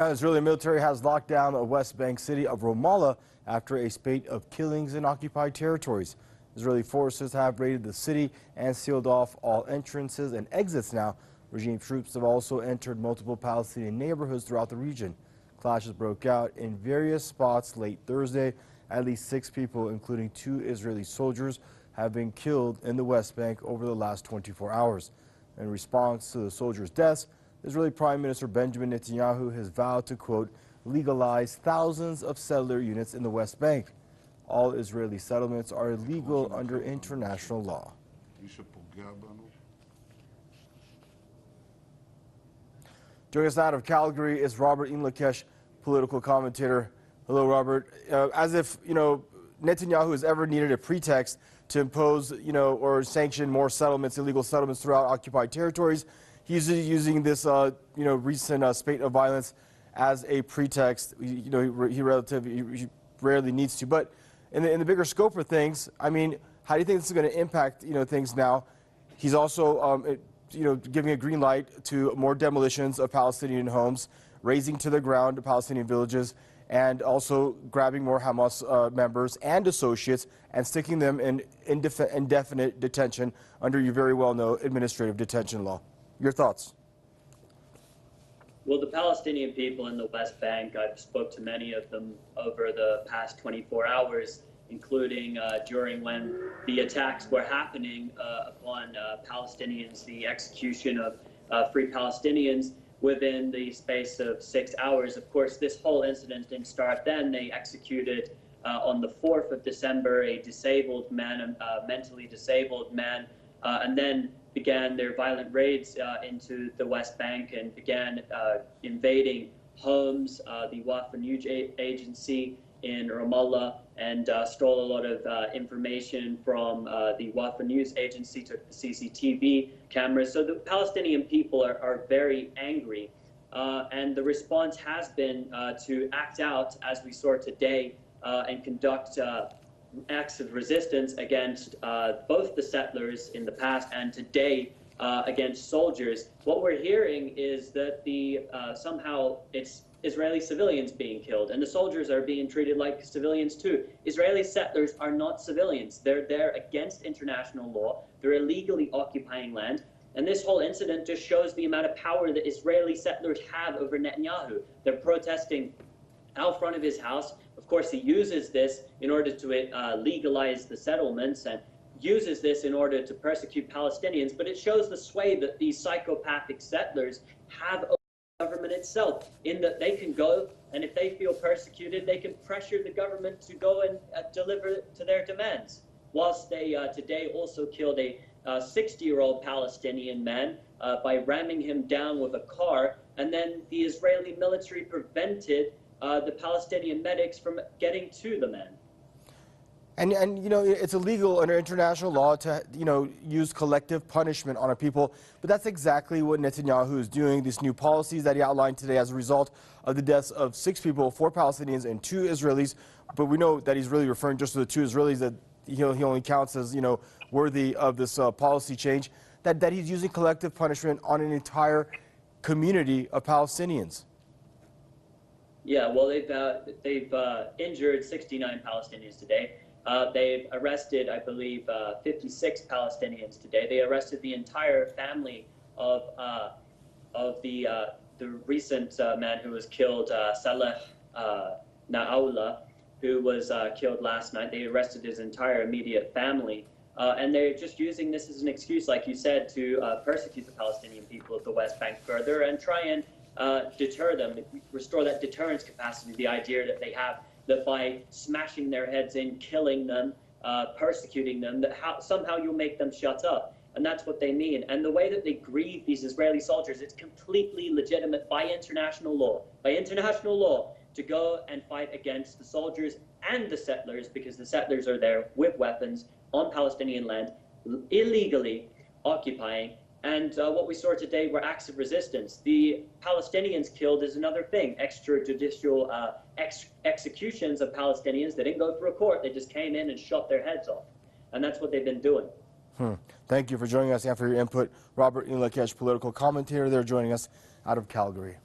The Israeli military has locked down the West Bank city of Ramallah after a spate of killings in occupied territories. Israeli forces have raided the city and sealed off all entrances and exits now. Regime troops have also entered multiple Palestinian neighborhoods throughout the region. Clashes broke out in various spots late Thursday. At least 6 people, including 2 Israeli soldiers, have been killed in the West Bank over the last 24 hours. In response to the soldiers' deaths, Israeli Prime Minister Benjamin Netanyahu has vowed to, quote, legalize thousands of settler units in the West Bank. All Israeli settlements are illegal under international law. Joining us out of Calgary is Robert Inlakesh, political commentator. Hello, Robert. As if, Netanyahu has ever needed a pretext to impose, or sanction more settlements, illegal settlements throughout occupied territories. He's using this, recent spate of violence as a pretext. He rarely needs to. But in the bigger scope of things, I mean, how do you think this is going to impact, things now? He's also, giving a green light to more demolitions of Palestinian homes, razing to the ground Palestinian villages, and also grabbing more Hamas members and associates and sticking them in indefinite detention under your very well-known administrative detention law. Your thoughts? Well, the Palestinian people in the West Bank, I've spoke to many of them over the past 24 hours, including during when the attacks were happening upon Palestinians, the execution of free Palestinians within the space of 6 hours. Of course, this whole incident didn't start then. They executed on the 4th of December a disabled man, a mentally disabled man, and then began their violent raids into the West Bank and began invading homes, the vowed agency in Ramallah, and stole a lot of information from the Wafa News Agency, took the CCTV cameras. So the Palestinian people are very angry, and the response has been to act out, as we saw today, and conduct acts of resistance against both the settlers in the past and today against soldiers. What we're hearing is that somehow it's Israeli civilians being killed, and the soldiers are being treated like civilians too. Israeli settlers are not civilians. They're there against international law. They're illegally occupying land. And this whole incident just shows the amount of power that Israeli settlers have over Netanyahu. They're protesting out front of his house. Of course, he uses this in order to legalize the settlements and uses this in order to persecute Palestinians. But it shows the sway that these psychopathic settlers have over the government itself, in that they can go, and if they feel persecuted, they can pressure the government to go and deliver to their demands. Whilst they today also killed a 60-year-old Palestinian man by ramming him down with a car, and then the Israeli military prevented the Palestinian medics from getting to the men. And it's illegal under international law to, use collective punishment on our people. But that's exactly what Netanyahu is doing. These new policies that he outlined today as a result of the deaths of 6 people, 4 Palestinians and 2 Israelis. But we know that he's really referring just to the 2 Israelis that he only counts as, worthy of this policy change. That he's using collective punishment on an entire community of Palestinians. Yeah, well, they've injured 69 Palestinians today. They've arrested, I believe, 56 Palestinians today. They arrested the entire family of the recent man who was killed, Saleh Na'aullah, who was killed last night. They arrested his entire immediate family. And they're just using this as an excuse, like you said, to persecute the Palestinian people of the West Bank further and try and deter them, restore that deterrence capacity, the idea that they have, that by smashing their heads in, killing them, persecuting them, that somehow you'll make them shut up. And that's what they mean. And the way that they grieve these Israeli soldiers, it's completely legitimate by international law, to go and fight against the soldiers and the settlers, because the settlers are there with weapons on Palestinian land, illegally occupying. And what we saw today were acts of resistance. The Palestinians killed is another thing. Extrajudicial executions of Palestinians. They didn't go through a court. They just came in and shot their heads off. And that's what they've been doing. Thank you for joining us and for your input. Robert Inlakesh, political commentator there, joining us out of Calgary.